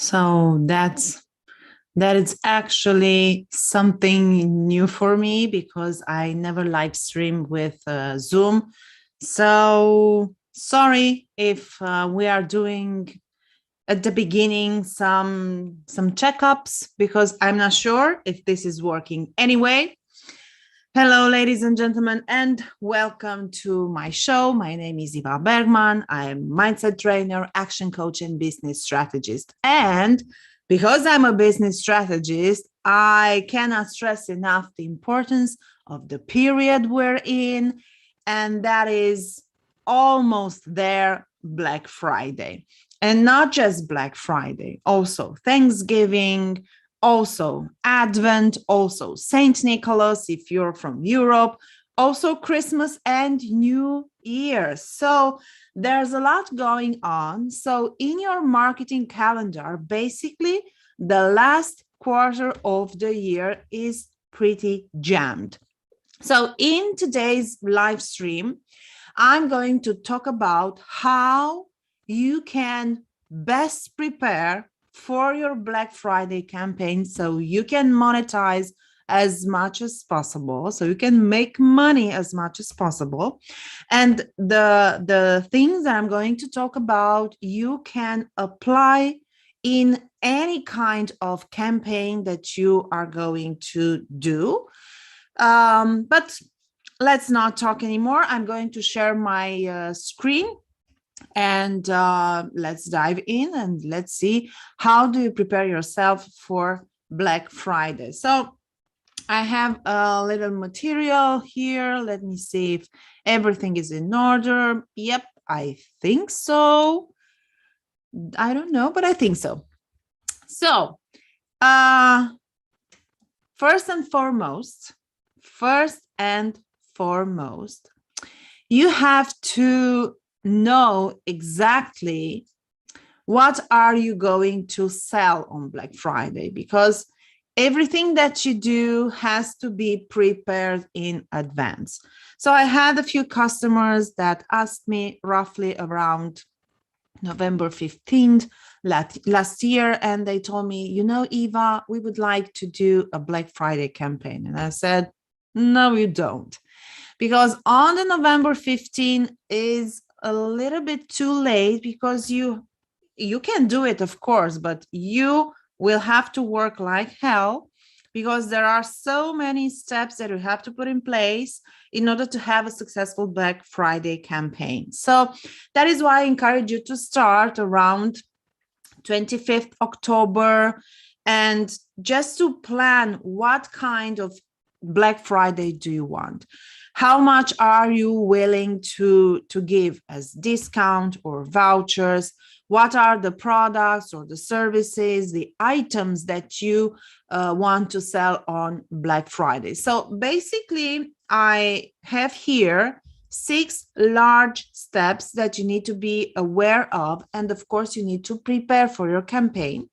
So that is actually something new for me because I never live stream with Zoom. So sorry if we are doing at the beginning some checkups because I'm not sure if this is working anyway. Hello, ladies and gentlemen, and welcome to my show. My name is Iva Berghmann. I'm mindset trainer, action coach, and business strategist. And because I'm a business strategist, I cannot stress enough the importance of the period we're in, and that is almost there, Black Friday. And not just Black Friday, also Thanksgiving, also Advent, also Saint Nicholas if you're from Europe, also Christmas and New Year. So there's a lot going on. So in your marketing calendar, basically the last quarter of the year is pretty jammed. So in today's live stream, I'm going to talk about how you can best prepare for your Black Friday campaign so you can monetize as much as possible, so you can make money as much as possible. And the things that I'm going to talk about, you can apply in any kind of campaign that you are going to do. But let's not talk anymore. I'm going to share my screen and let's dive in and let's see how do you prepare yourself for Black Friday. So I have a little material here. Let me see if everything is in order. Yep, I think so. I don't know, but I think so. So first and foremost, you have to know exactly what are you going to sell on Black Friday, because everything that you do has to be prepared in advance. So I had a few customers that asked me roughly around November 15th last year, and they told me, you know, Eva, we would like to do a Black Friday campaign. And I said, no, you don't, because on the November 15th is a little bit too late, because you can do it, of course, but you will have to work like hell, because there are so many steps that you have to put in place in order to have a successful Black Friday campaign. So that is why I encourage you to start around 25th October and just to plan what kind of Black Friday do you want? How much are you willing to give as discount or vouchers? What are the products or the services, the items that you want to sell on Black Friday? So basically, I have here 6 large steps that you need to be aware of. And of course, you need to prepare for your campaign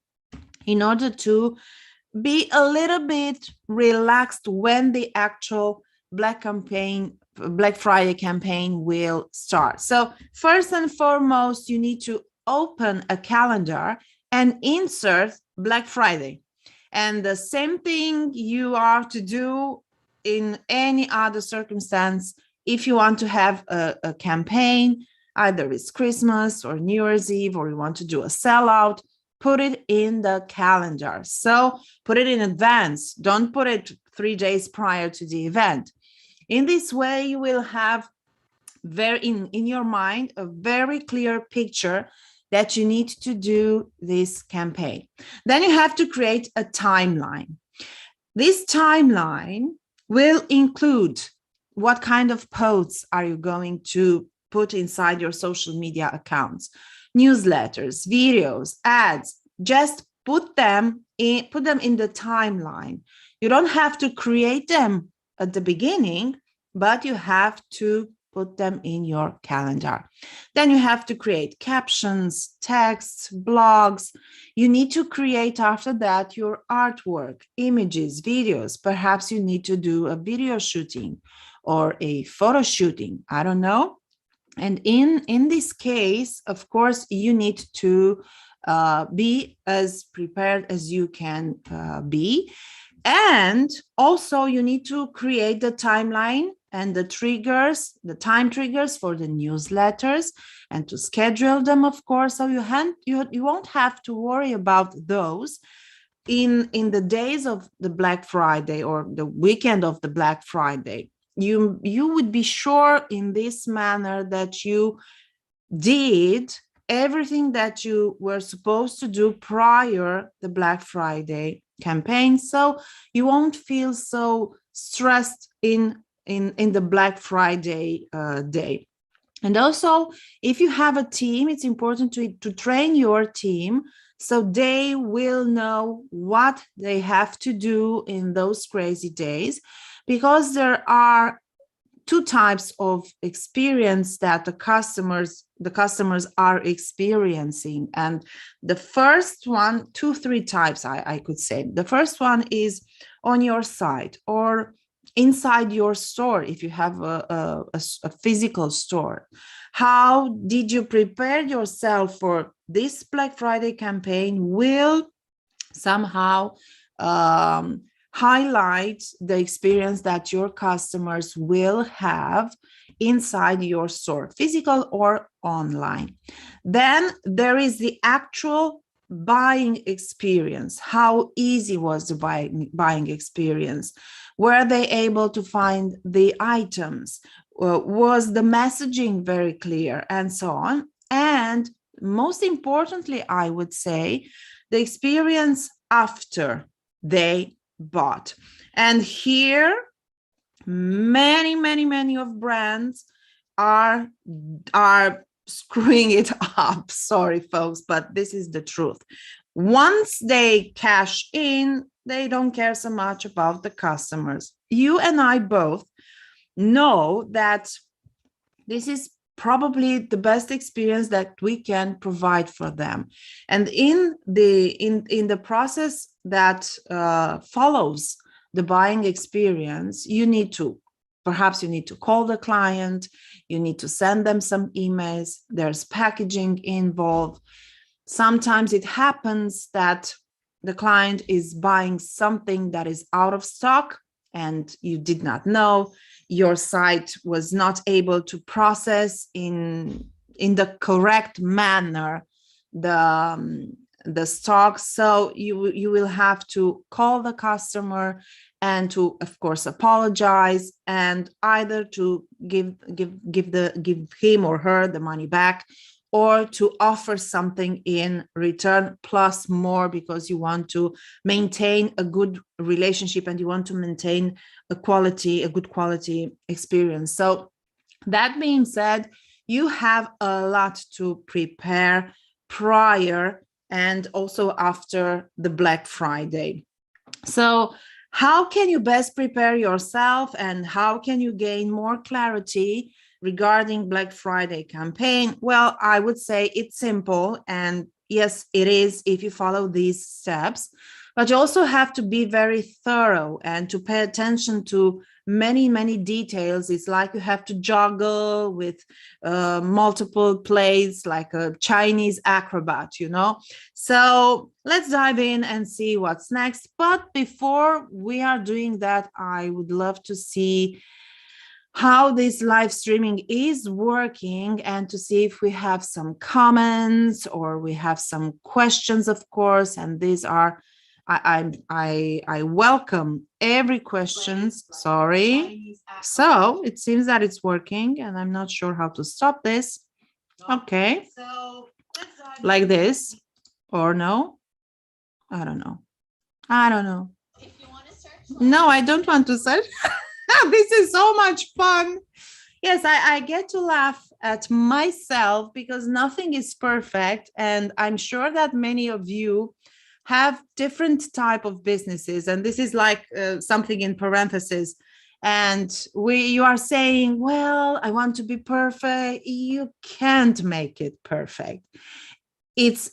in order to be a little bit relaxed when the actual Black Friday campaign will start. So first and foremost, you need to open a calendar and insert Black Friday. And the same thing you are to do in any other circumstance. If you want to have a campaign, either it's Christmas or New Year's Eve, or you want to do a sellout, put it in the calendar. So put it in advance. Don't put it 3 days prior to the event. In this way, you will have in your mind a very clear picture that you need to do this campaign. Then you have to create a timeline. This timeline will include what kind of posts are you going to put inside your social media accounts, newsletters, videos, ads. Just put them in the timeline. You don't have to create them at the beginning, but you have to put them in your calendar. Then you have to create captions, texts, blogs. You need to create after that your artwork, images, videos. Perhaps you need to do a video shooting or a photo shooting. I don't know. And in this case, of course, you need to be as prepared as you can be. And also you need to create the timeline and the triggers, the time triggers for the newsletters, and to schedule them, of course, so you won't have to worry about those in the days of the Black Friday or the weekend of the Black Friday. You would be sure in this manner that you did everything that you were supposed to do prior the Black Friday campaign, so you won't feel so stressed in the Black Friday day. And also, if you have a team, it's important to train your team so they will know what they have to do in those crazy days, because there are two types of experience that the customers are experiencing. And the first one, three types, I could say. The first one is on your site or inside your store, if you have a physical store. How did you prepare yourself for this Black Friday campaign will somehow highlight the experience that your customers will have inside your store, physical or online. Then there is the actual buying experience. How easy was the buying experience? Were they able to find the items? Was the messaging very clear? And so on. And most importantly, I would say, the experience after they bought. And here, many of brands are screwing it up. Sorry, folks, but this is the truth. Once they cash in, they don't care so much about the customers. You and I both know that this is probably the best experience that we can provide for them. And in the process that follows the buying experience, perhaps you need to call the client, you need to send them some emails, there's packaging involved. Sometimes it happens that the client is buying something that is out of stock and you did not know. Your site was not able to process in the correct manner the stock, so you will have to call the customer and to, of course, apologize, and either to give him or her the money back, or to offer something in return plus more, because you want to maintain a good relationship and you want to maintain a good quality experience. So that being said, you have a lot to prepare prior and also after the Black Friday. So how can you best prepare yourself, and how can you gain more clarity regarding Black Friday campaign? Well, I would say it's simple, and yes, it is if you follow these steps, but you also have to be very thorough and to pay attention to many details. It's like you have to juggle with multiple plays, like a Chinese acrobat, So let's dive in and see what's next. But before we are doing that, I would love to see how this live streaming is working and to see if we have some comments or we have some questions, of course. And these are, I welcome every questions. Sorry. So it seems that it's working and I'm not sure how to stop this. Okay. Like this or no? I don't know. If you want to search. No, I don't want to search. This is so much fun. Yes, I get to laugh at myself because nothing is perfect. And I'm sure that many of you have different type of businesses. And this is like something in parentheses. And you are saying, well, I want to be perfect. You can't make it perfect.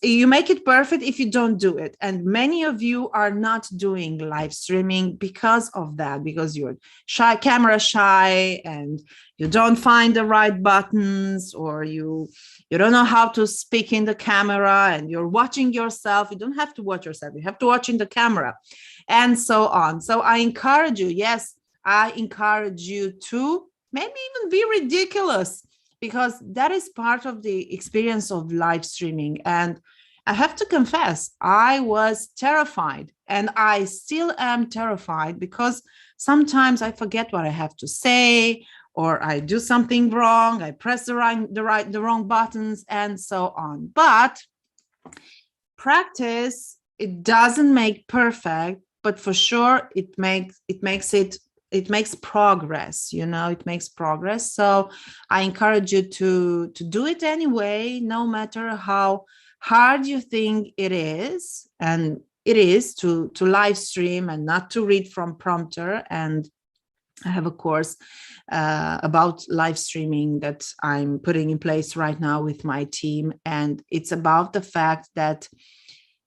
you make it perfect if you don't do it. And many of you are not doing live streaming because of that, because you're shy, camera shy, and you don't find the right buttons, or you don't know how to speak in the camera, and you're watching yourself. You don't have to watch yourself, you have to watch in the camera, and so on. So I encourage you, yes, I encourage you to maybe even be ridiculous, because that is part of the experience of live streaming. And I have to confess, I was terrified, and I still am terrified, because sometimes I forget what I have to say, or I do something wrong, I press the wrong buttons, and so on. But practice, it doesn't make perfect, but for sure it makes progress, it makes progress. So I encourage you to do it anyway, no matter how hard you think it is. And it is to live stream and not to read from prompter. And I have a course about live streaming that I'm putting in place right now with my team. And it's about the fact that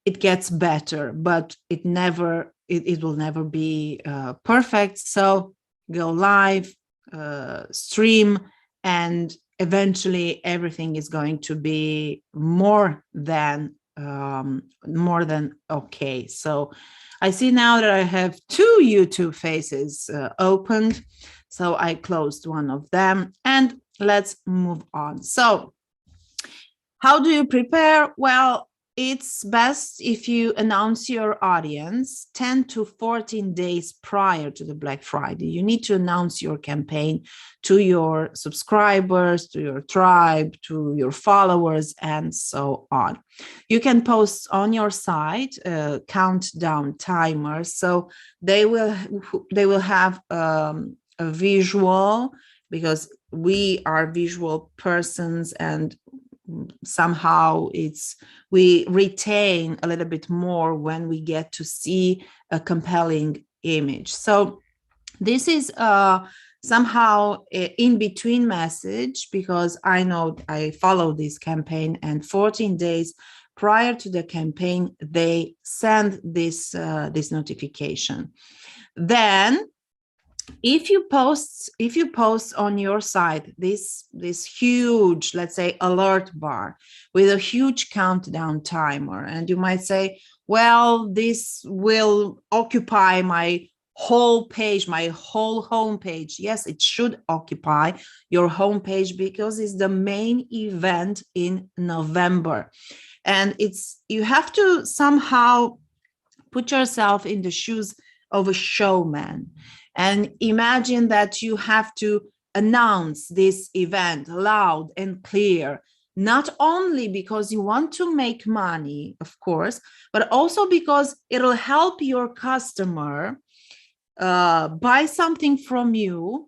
it gets better, but it will never be perfect. So go live, stream, and eventually everything is going to be more than okay. So I see now that I have 2 YouTube faces opened. So I closed one of them, and let's move on. So how do you prepare? Well, it's best if you announce your audience 10 to 14 days prior to the Black Friday. You need to announce your campaign to your subscribers, to your tribe, to your followers, and so on. You can post on your site countdown timers, so they will have a visual, because we are visual persons, and somehow we retain a little bit more when we get to see a compelling image. So this is somehow an in-between message, because I know I follow this campaign, and 14 days prior to the campaign they send this notification. Then if you post on your site this huge, let's say, alert bar with a huge countdown timer, and you might say, well, this will occupy my whole page, my whole homepage. Yes, it should occupy your homepage, because it's the main event in November. And you have to somehow put yourself in the shoes of a showman, and imagine that you have to announce this event loud and clear, not only because you want to make money, of course, but also because it'll help your customer buy something from you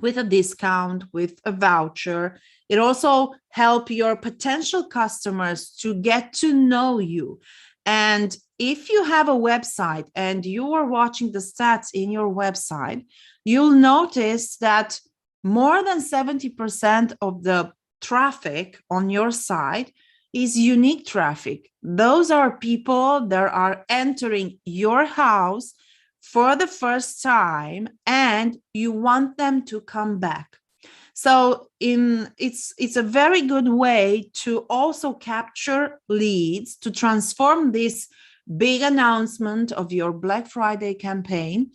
with a discount, with a voucher. It also helps your potential customers to get to know you. And if you have a website and you are watching the stats in your website, you'll notice that more than 70% of the traffic on your site is unique traffic. Those are people that are entering your house for the first time, and you want them to come back. So it's a very good way to also capture leads, to transform this big announcement of your Black Friday campaign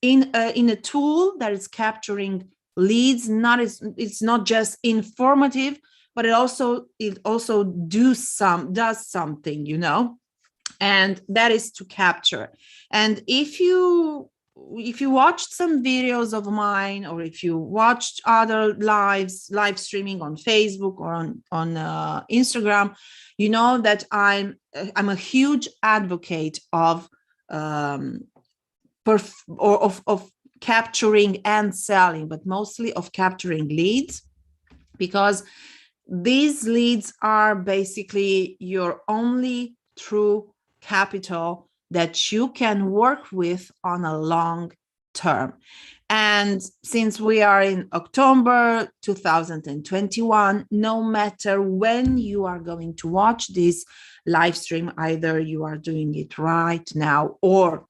in a tool that is capturing leads. It's not just informative, but it also does something, and that is to capture. And if you watched some videos of mine, or if you watched other live streaming on Facebook or on Instagram, you know that I'm a huge advocate of capturing and selling, but mostly of capturing leads, because these leads are basically your only true capital that you can work with on a long term. And since we are in October 2021, no matter when you are going to watch this live stream, either you are doing it right now or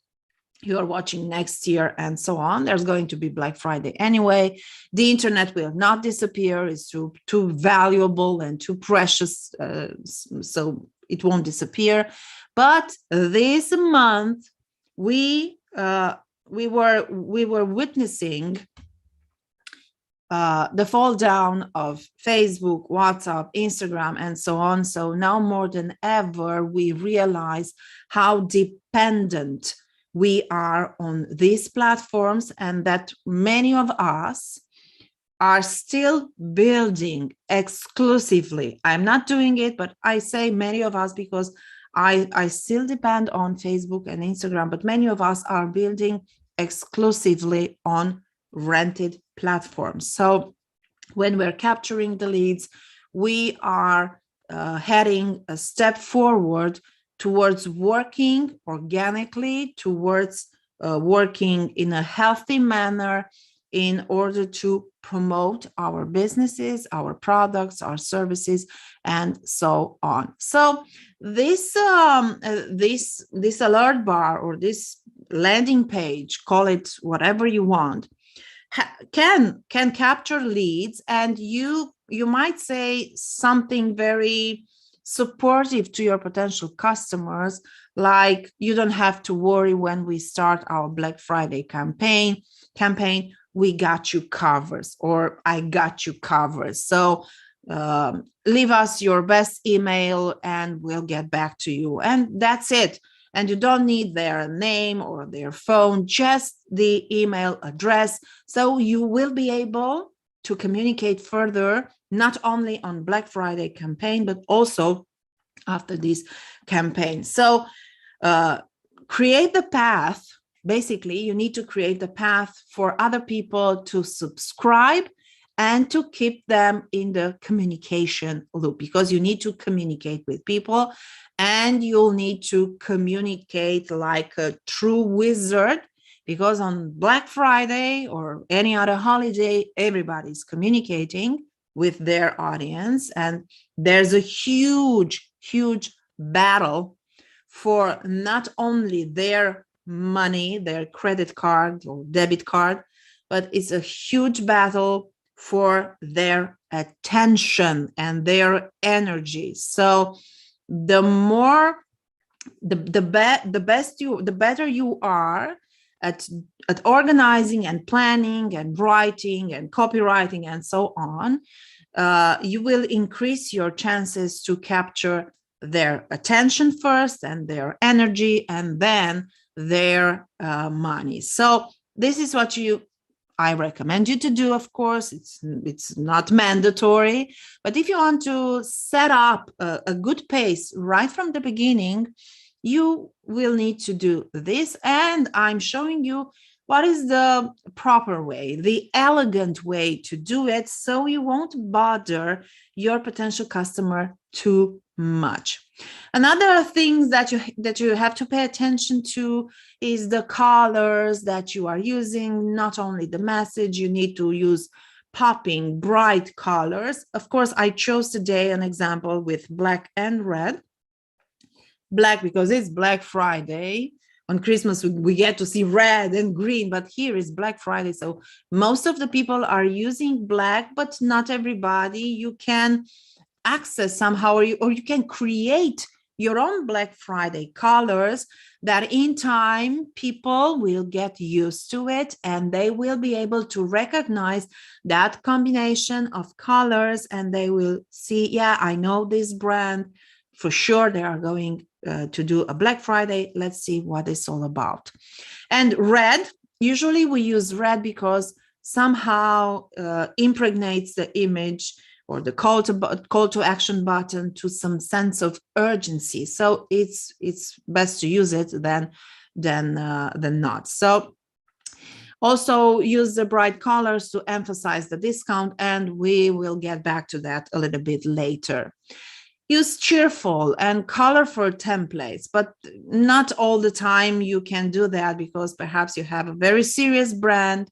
you're watching next year and so on, there's going to be Black Friday anyway. The internet will not disappear. It's too valuable and too precious, so it won't disappear. But this month we were witnessing the fall down of Facebook, WhatsApp, Instagram, and so on. So now more than ever, we realize how dependent we are on these platforms, and that many of us are still building exclusively. I'm not doing it, but I say many of us because I still depend on Facebook and Instagram, but many of us are building exclusively on rented platforms. So when we're capturing the leads, we are heading a step forward towards working organically, towards working in a healthy manner in order to promote our businesses, our products, our services, and so on. So this alert bar or this landing page, call it whatever you want, can capture leads, and you might say something very supportive to your potential customers, like, you don't have to worry when we start our Black Friday campaign, we got you covered, or I got you covered. So leave us your best email and we'll get back to you. And that's it. And you don't need their name or their phone, just the email address. So you will be able to communicate further, not only on Black Friday campaign, but also after this campaign. So create the path. Basically, you need to create the path for other people to subscribe and to keep them in the communication loop, because you need to communicate with people and you'll need to communicate like a true wizard, because on Black Friday or any other holiday, everybody's communicating with their audience, and there's a huge battle for not only their money, their credit card or debit card, but it's a huge battle for their attention and their energy. So the better you are at organizing and planning and writing and copywriting and so on, you will increase your chances to capture their attention first, and their energy, and then their money. So this is what I recommend you to do. Of course, it's not mandatory, but if you want to set up a good pace right from the beginning, you will need to do this. And I'm showing you what is the proper way, the elegant way to do it, so you won't bother your potential customer too much. Another thing that you have to pay attention to is the colors that you are using. Not only the message, you need to use popping bright colors. Of course, I chose today an example with black and red. Black because it's Black Friday. On Christmas, we get to see red and green, but here is Black Friday. So most of the people are using black, but not everybody. You can access somehow, or you can create your own Black Friday colors that in time people will get used to it, and they will be able to recognize that combination of colors, and they will see, yeah, I know this brand for sure. They are going to do a Black Friday. Let's see what it's all about. And red, usually we use red because somehow impregnates the image or the call to action button to some sense of urgency. So it's best to use it than not. So also use the bright colors to emphasize the discount, and we will get back to that a little bit later. use cheerful and colorful templates, but not all the time you can do that, because perhaps you have a very serious brand.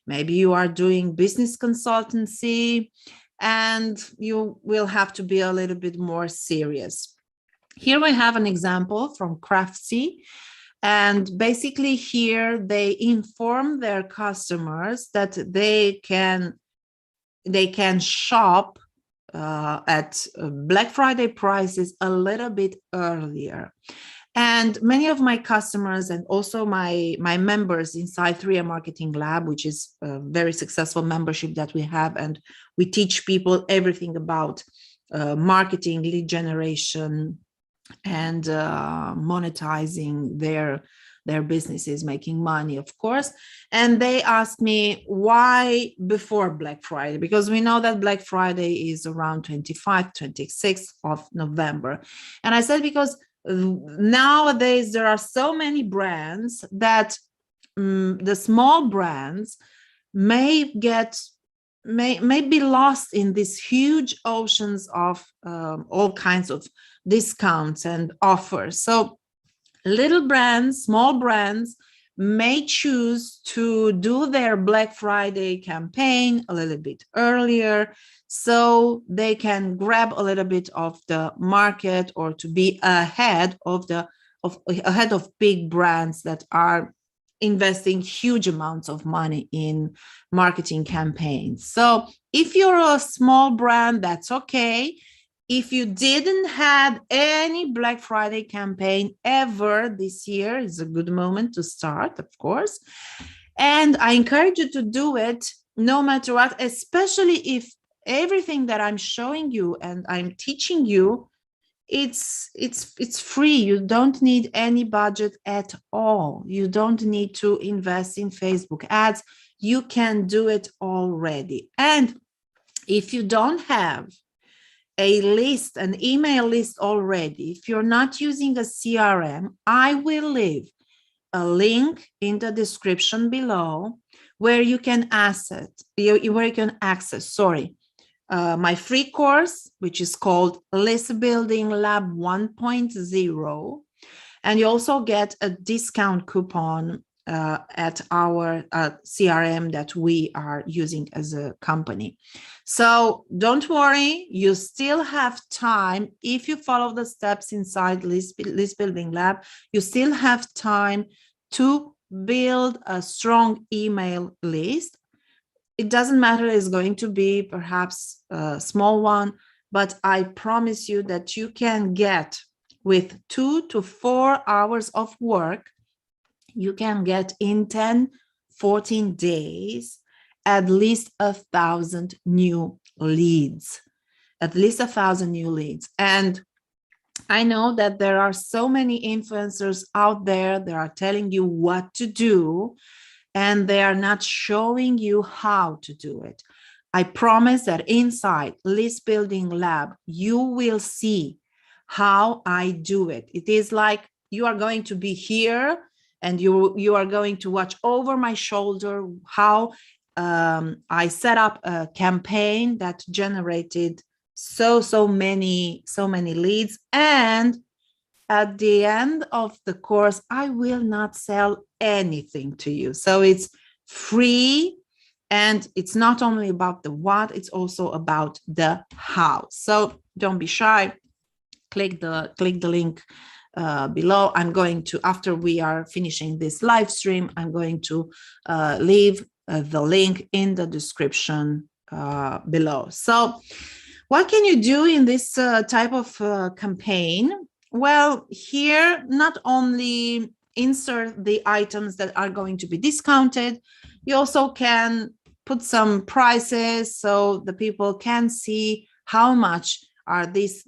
Maybe you are doing business consultancy and you will have to be a little bit more serious. Here we have an example from Craftsy. And basically here they inform their customers that they can shop at Black Friday prices a little bit earlier. And many of my customers and also my members inside 3M Marketing Lab, which is a very successful membership that we have, and we teach people everything about marketing, lead generation, and monetizing their businesses, making money, of course. And they asked me why before Black Friday, because we know that Black Friday is around 25th, 26th of November. And I said, because nowadays there are so many brands that the small brands may be lost in these huge oceans of all kinds of discounts and offers. So little brands, small brands may choose to do their Black Friday campaign a little bit earlier, so they can grab a little bit of the market, or to be ahead of big brands that are investing huge amounts of money in marketing campaigns. So if you're a small brand, that's okay. If you didn't have any Black Friday campaign ever this year, it's a good moment to start, of course. And I encourage you to do it no matter what, especially if everything that I'm showing you and I'm teaching you, it's free. You don't need any budget at all. You don't need to invest in Facebook ads. You can do it already. And if you don't have a list, an email list already, if you're not using a CRM, I will leave a link in the description below where you can access my free course, which is called List Building Lab 1.0. And you also get a discount coupon at our CRM that we are using as a company. So don't worry, you still have time. If you follow the steps inside List Building Lab, you still have time to build a strong email list. It doesn't matter, it's going to be perhaps a small one, but I promise you that you can get, with 2 to 4 hours of work, you can get in 14 days, at least 1,000 new leads, And I know that there are so many influencers out there that are telling you what to do, and they are not showing you how to do it. I promise that inside List Building Lab, you will see how I do it. It is like you are going to be here and you are going to watch over my shoulder how I set up a campaign that generated so many leads. And at the end of the course, I will not sell anything to you. So it's free, and it's not only about the what, it's also about the how. So don't be shy. Click the link below. I'm going to, after we are finishing this live stream, I'm going to leave the link in the description below. So what can you do in this type of campaign? Well, here, not only insert the items that are going to be discounted, you also can put some prices so the people can see how much are these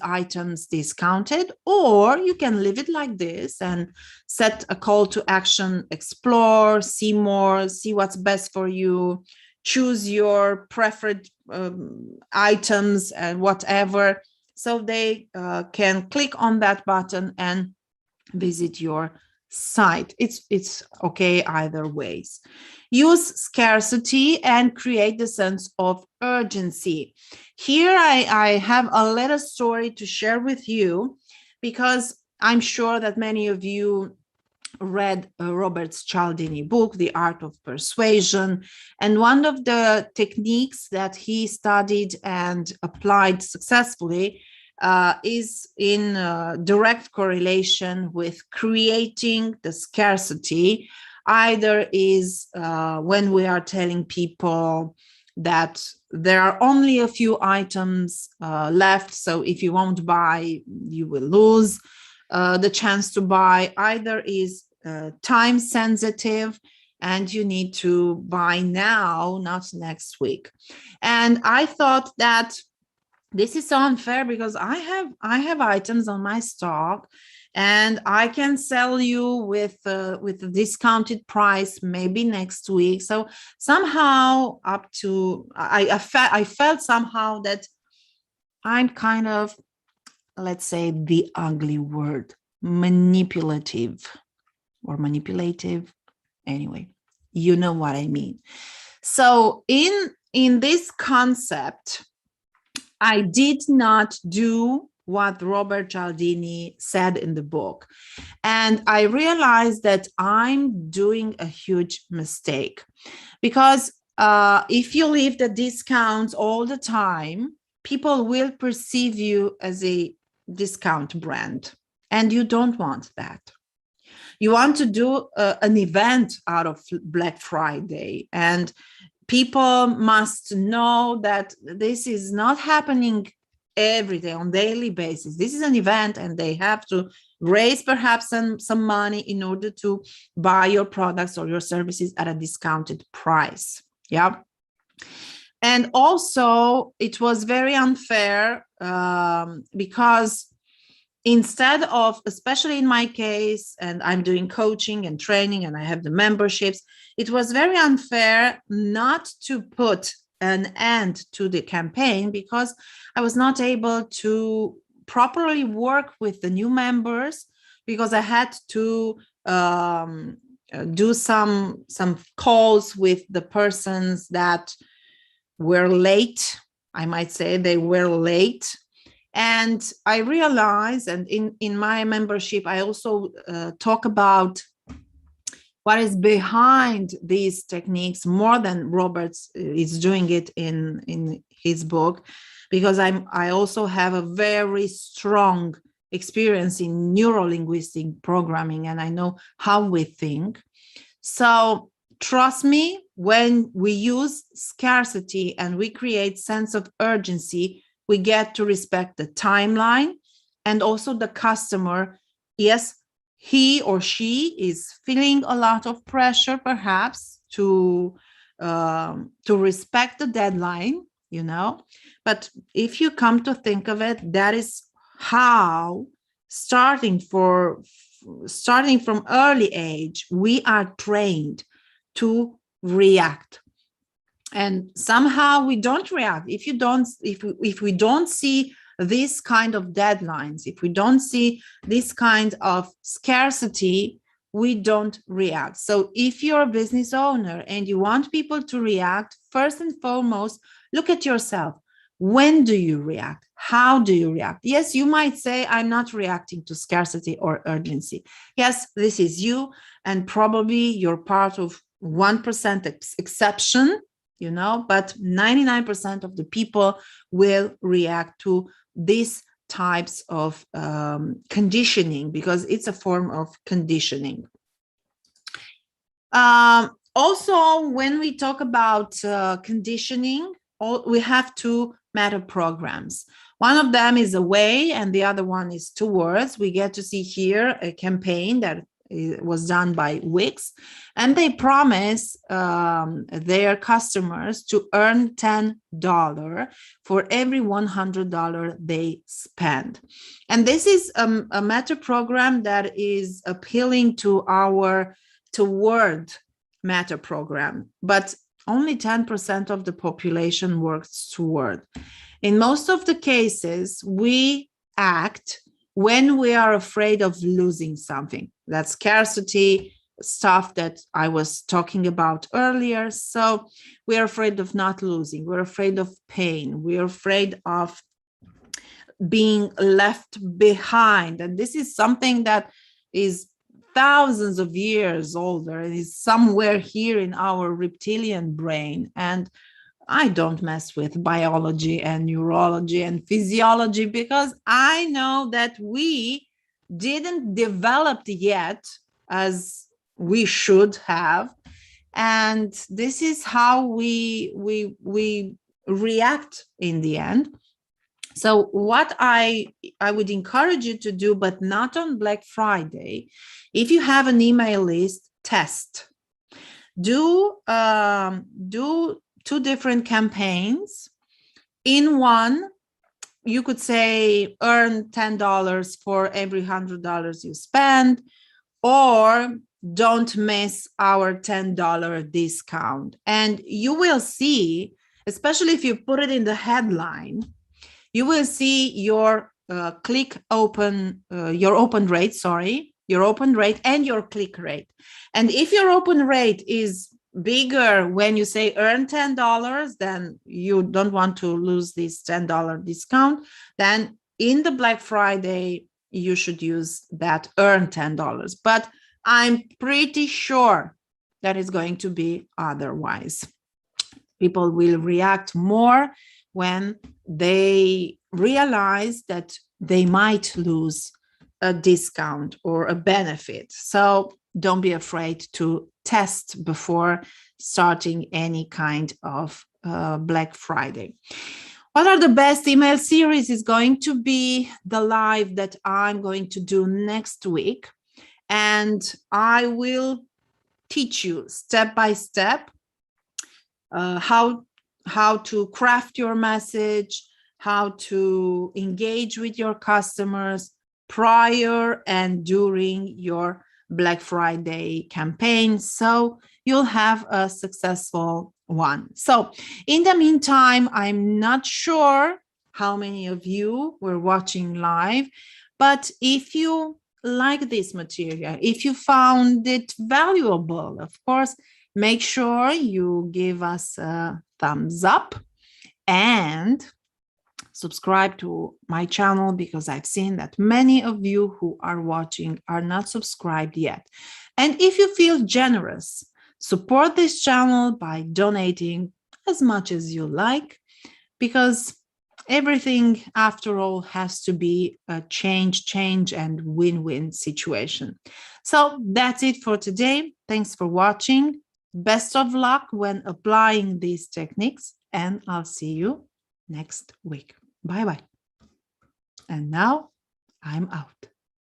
items discounted. Or you can leave it like this and set a call to action: explore, see more, see what's best for you, choose your preferred items and whatever. So they can click on that button and visit your site. It's okay either ways. Use scarcity and create the sense of urgency. Here I have a little story to share with you, because I'm sure that many of you read Robert Cialdini's book, The Art of Persuasion. And one of the techniques that he studied and applied successfully is in direct correlation with creating the scarcity. Either is when we are telling people that there are only a few items left, so if you won't buy, you will lose the chance to buy. Either is time sensitive and you need to buy now, not next week. And I thought that this is so unfair, because I have items on my stock and I can sell you with a discounted price maybe next week. So somehow I felt somehow that I'm kind of, let's say the ugly word, manipulative or manipulative. Anyway, you know what I mean. So in this concept, I did not do what Robert Cialdini said in the book. And I realized that I'm doing a huge mistake, because if you leave the discounts all the time, people will perceive you as a discount brand, and you don't want that. You want to do an event out of Black Friday, and people must know that this is not happening every day on daily basis. This is an event, and they have to raise perhaps some money in order to buy your products or your services at a discounted price. Yeah. And also it was very unfair because instead of, especially in my case, and I'm doing coaching and training and I have the memberships, it was very unfair not to put an end to the campaign, because I was not able to properly work with the new members, because I had to do some calls with the persons that were late. I might say they were late. And I realized, and in my membership, I also talk about what is behind these techniques more than Robert is doing it in his book, because I also have a very strong experience in neuro-linguistic programming, and I know how we think. So trust me, when we use scarcity and we create sense of urgency, we get to respect the timeline and also the customer. Yes, he or she is feeling a lot of pressure, perhaps, to respect the deadline, you know. But if you come to think of it, that is how, starting from early age, we are trained to react. And somehow we don't react. If we don't see this kind of deadlines, if we don't see this kind of scarcity, we don't react. So if you're a business owner and you want people to react, first and foremost, look at yourself. When do you react? How do you react? Yes, you might say, I'm not reacting to scarcity or urgency. Yes, this is you, and probably you're part of 1% exception, you know, but 99% of the people will react to these types of conditioning, because it's a form of conditioning. Also, when we talk about conditioning, we have two meta programs. One of them is away and the other one is towards. We get to see here a campaign that was done by Wix, and they promise their customers to earn $10 for every $100 they spend. And this is a meta program that is appealing to our toward meta program, but only 10% of the population works toward. In most of the cases, we act when we are afraid of losing something. that scarcity stuff that I was talking about earlier. So we're afraid of not losing. We're afraid of pain. We're afraid of being left behind. And this is something that is thousands of years older and is somewhere here in our reptilian brain. And I don't mess with biology and neurology and physiology because I know that we didn't develop yet as we should have. And this is how we react in the end. So what I would encourage you to do, but not on Black Friday, if you have an email list, test. Do 2 different campaigns. In one, you could say earn $10 for every $100 you spend, or don't miss our $10 discount. And you will see, especially if you put it in the headline, you will see your open rate and your click rate. And if your open rate is bigger when you say earn $10, then you don't want to lose this $10 discount. Then in the Black Friday, you should use that earn $10. But I'm pretty sure that is going to be otherwise. People will react more when they realize that they might lose a discount or a benefit. So don't be afraid to test before starting any kind of Black Friday. What are the best email series is going to be the live that I'm going to do next week. And I will teach you step by step how to craft your message, how to engage with your customers prior and during your Black Friday campaign, so you'll have a successful one. So in the meantime, I'm not sure how many of you were watching live, but if you like this material, if you found it valuable, of course, make sure you give us a thumbs up and subscribe to my channel, because I've seen that many of you who are watching are not subscribed yet. And if you feel generous, support this channel by donating as much as you like, because everything, after all, has to be a change and win-win situation. So that's it for today. Thanks for watching. Best of luck when applying these techniques, and I'll see you next week. Bye-bye. And now I'm out.